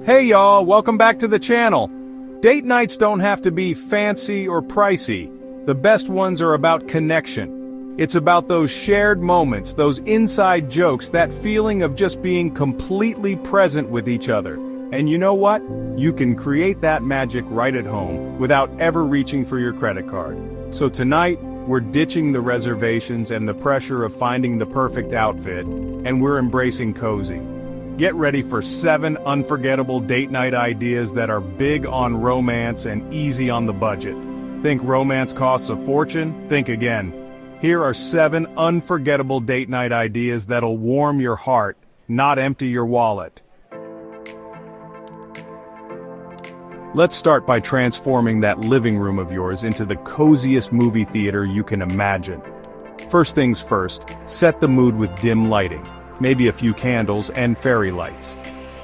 Hey y'all, welcome back to the channel. Date nights don't have to be fancy or pricey. The best ones are about connection. It's about those shared moments, those inside jokes, that feeling of just being completely present with each other. And you know what? You can create that magic right at home, without ever reaching for your credit card. So tonight, we're ditching the reservations and the pressure of finding the perfect outfit, and we're embracing cozy. Get ready for 7 unforgettable date night ideas that are big on romance and easy on the budget. Think romance costs a fortune? Think again. Here are 7 unforgettable date night ideas that'll warm your heart, not empty your wallet. Let's start by transforming that living room of yours into the coziest movie theater you can imagine. First things first, set the mood with dim lighting. Maybe a few candles and fairy lights.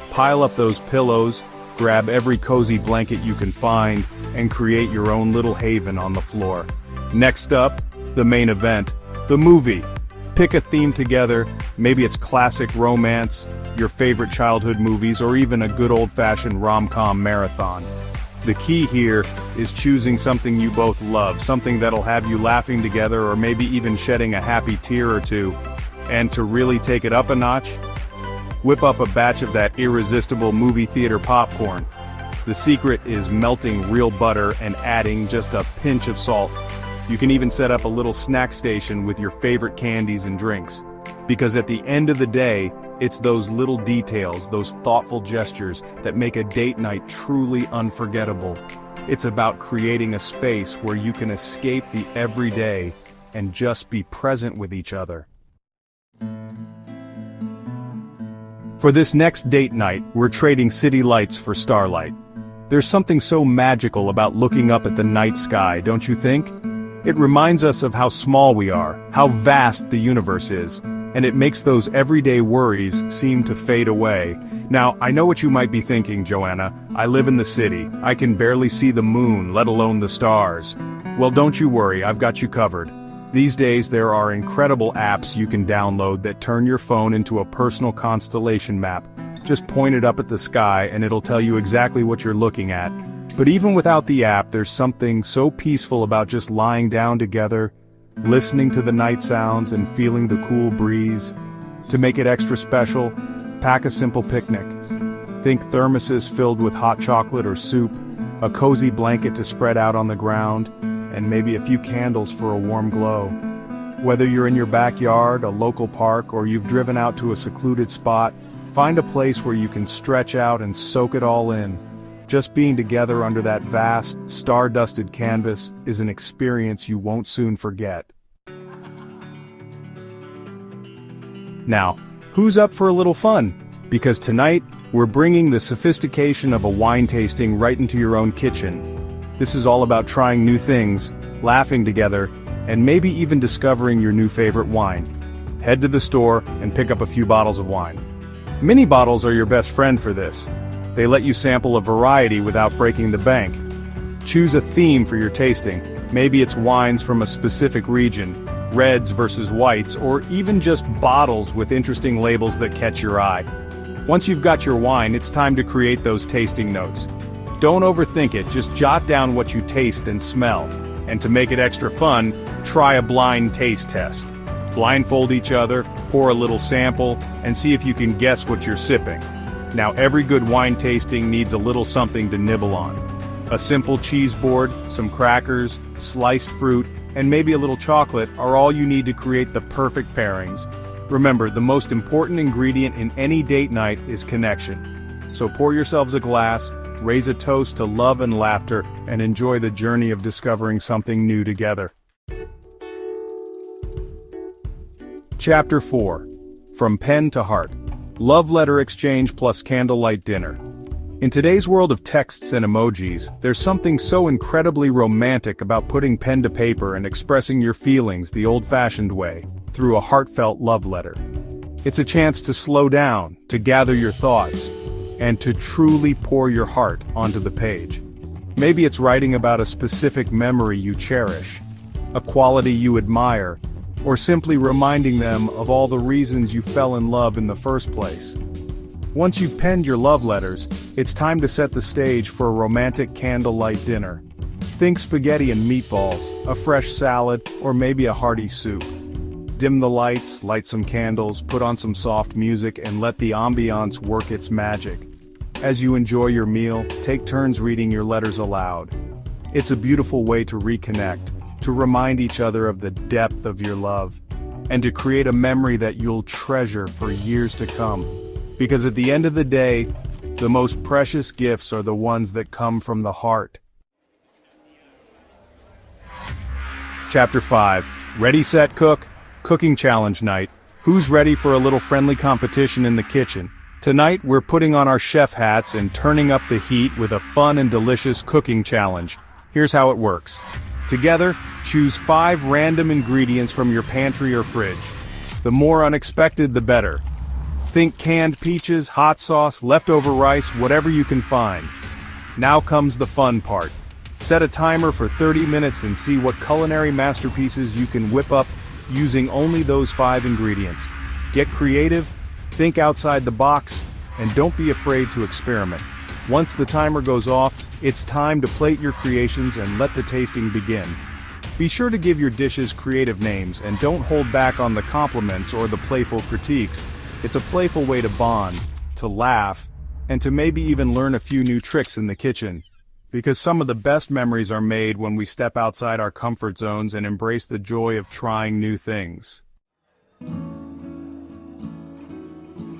Pile up those pillows, grab every cozy blanket you can find, and create your own little haven on the floor. Next up, the main event, the movie. Pick a theme together, maybe it's classic romance, your favorite childhood movies, or even a good old-fashioned rom-com marathon. The key here is choosing something you both love, something that'll have you laughing together or maybe even shedding a happy tear or two. And to really take it up a notch, whip up a batch of that irresistible movie theater popcorn. The secret is melting real butter and adding just a pinch of salt. You can even set up a little snack station with your favorite candies and drinks. Because at the end of the day, it's those little details, those thoughtful gestures that make a date night truly unforgettable. It's about creating a space where you can escape the everyday and just be present with each other. For this next date night, we're trading city lights for starlight. There's something so magical about looking up at the night sky, don't you think? It reminds us of how small we are, how vast the universe is, and it makes those everyday worries seem to fade away. Now, I know what you might be thinking, Joanna. I live in the city. I can barely see the moon, let alone the stars. Well, don't you worry, I've got you covered. These days there are incredible apps you can download that turn your phone into a personal constellation map. Just point it up at the sky and it'll tell you exactly what you're looking at. But even without the app, there's something so peaceful about just lying down together, listening to the night sounds and feeling the cool breeze. To make it extra special, pack a simple picnic. Think thermoses filled with hot chocolate or soup, a cozy blanket to spread out on the ground, and maybe a few candles for a warm glow. Whether you're in your backyard, a local park, or you've driven out to a secluded spot, find a place where you can stretch out and soak it all in. Just being together under that vast, star-dusted canvas is an experience you won't soon forget. Now, who's up for a little fun? Because tonight, we're bringing the sophistication of a wine tasting right into your own kitchen. This is all about trying new things, laughing together, and maybe even discovering your new favorite wine. Head to the store and pick up a few bottles of wine. Mini bottles are your best friend for this. They let you sample a variety without breaking the bank. Choose a theme for your tasting. Maybe it's wines from a specific region, reds versus whites, or even just bottles with interesting labels that catch your eye. Once you've got your wine, it's time to create those tasting notes. Don't overthink it, just jot down what you taste and smell. And to make it extra fun, try a blind taste test. Blindfold each other, pour a little sample, and see if you can guess what you're sipping. Now every good wine tasting needs a little something to nibble on. A simple cheese board, some crackers, sliced fruit, and maybe a little chocolate are all you need to create the perfect pairings. Remember, the most important ingredient in any date night is connection. So pour yourselves a glass, raise a toast to love and laughter, and enjoy the journey of discovering something new together. Chapter 4. From Pen to Heart. Love letter exchange plus candlelight dinner. In today's world of texts and emojis, there's something so incredibly romantic about putting pen to paper and expressing your feelings the old-fashioned way, through a heartfelt love letter. It's a chance to slow down, to gather your thoughts, and to truly pour your heart onto the page. Maybe it's writing about a specific memory you cherish, a quality you admire, or simply reminding them of all the reasons you fell in love in the first place. Once you've penned your love letters, it's time to set the stage for a romantic candlelight dinner. Think spaghetti and meatballs, a fresh salad, or maybe a hearty soup. Dim the lights, light some candles, put on some soft music, and let the ambiance work its magic. As you enjoy your meal, take turns reading your letters aloud. It's a beautiful way to reconnect, to remind each other of the depth of your love, and to create a memory that you'll treasure for years to come. Because at the end of the day, the most precious gifts are the ones that come from the heart. Chapter 5. Ready, Set, Cook? Cooking Challenge Night. Who's ready for a little friendly competition in the kitchen? Tonight, we're putting on our chef hats and turning up the heat with a fun and delicious cooking challenge. Here's how it works. Together, choose 5 random ingredients from your pantry or fridge. The more unexpected, the better. Think canned peaches, hot sauce, leftover rice, whatever you can find. Now comes the fun part. Set a timer for 30 minutes and see what culinary masterpieces you can whip up using only those 5 ingredients. Get creative, think outside the box, and don't be afraid to experiment. Once the timer goes off, it's time to plate your creations and let the tasting begin. Be sure to give your dishes creative names and don't hold back on the compliments or the playful critiques. It's a playful way to bond, to laugh, and to maybe even learn a few new tricks in the kitchen. Because some of the best memories are made when we step outside our comfort zones and embrace the joy of trying new things.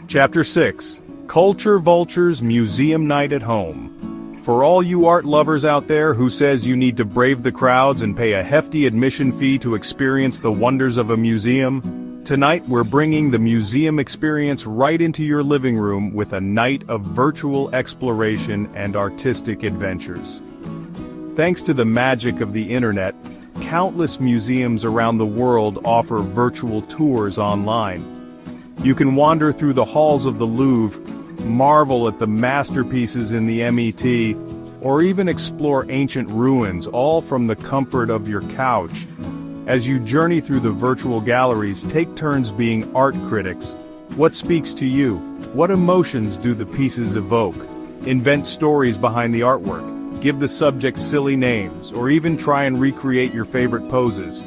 Chapter 6. Culture Vultures Museum Night at Home. For all you art lovers out there who says you need to brave the crowds and pay a hefty admission fee to experience the wonders of a museum, tonight we're bringing the museum experience right into your living room with a night of virtual exploration and artistic adventures. Thanks to the magic of the internet, countless museums around the world offer virtual tours online. You can wander through the halls of the Louvre, marvel at the masterpieces in the MET, or even explore ancient ruins, all from the comfort of your couch. As you journey through the virtual galleries, take turns being art critics. What speaks to you? What emotions do the pieces evoke? Invent stories behind the artwork. Give the subjects silly names, or even try and recreate your favorite poses.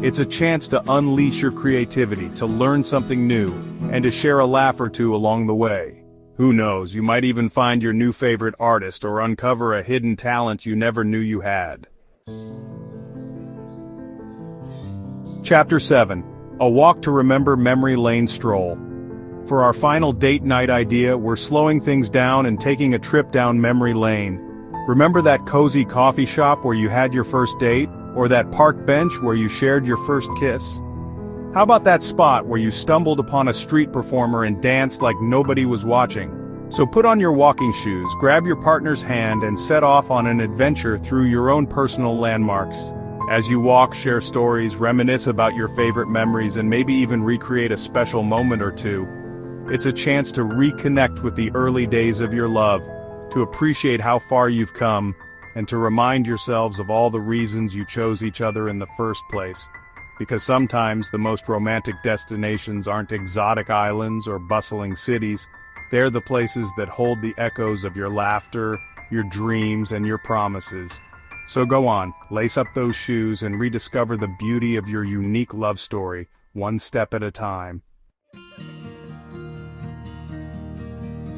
It's a chance to unleash your creativity, to learn something new, and to share a laugh or two along the way. Who knows, you might even find your new favorite artist or uncover a hidden talent you never knew you had. Chapter 7. A Walk to Remember Memory Lane Stroll. For our final date night idea, we're slowing things down and taking a trip down memory lane. Remember that cozy coffee shop where you had your first date? Or that park bench where you shared your first kiss? How about that spot where you stumbled upon a street performer and danced like nobody was watching? So put on your walking shoes, grab your partner's hand, and set off on an adventure through your own personal landmarks. As you walk, share stories, reminisce about your favorite memories, and maybe even recreate a special moment or two. It's a chance to reconnect with the early days of your love, to appreciate how far you've come, and to remind yourselves of all the reasons you chose each other in the first place. Because sometimes the most romantic destinations aren't exotic islands or bustling cities, they're the places that hold the echoes of your laughter, your dreams, and your promises. So go on, lace up those shoes and rediscover the beauty of your unique love story, one step at a time.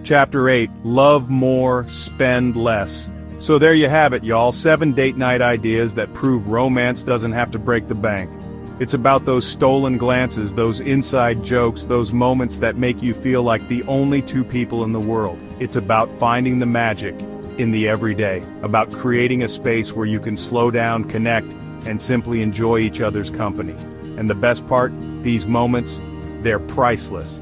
Chapter 8. Love More, Spend Less. So there you have it, y'all, 7 date night ideas that prove romance doesn't have to break the bank. It's about those stolen glances, those inside jokes, those moments that make you feel like the only 2 people in the world. It's about finding the magic in the everyday, about creating a space where you can slow down, connect, and simply enjoy each other's company. And the best part, these moments, they're priceless.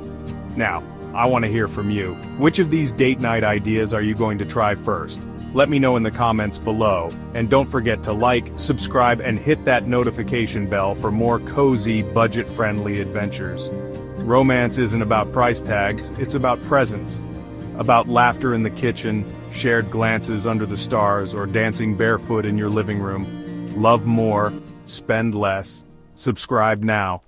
Now, I want to hear from you. Which of these date night ideas are you going to try first? Let me know in the comments below, and don't forget to like, subscribe, and hit that notification bell for more cozy, budget-friendly adventures. Romance isn't about price tags, it's about presence. About laughter in the kitchen, shared glances under the stars, or dancing barefoot in your living room. Love more, spend less. Subscribe now.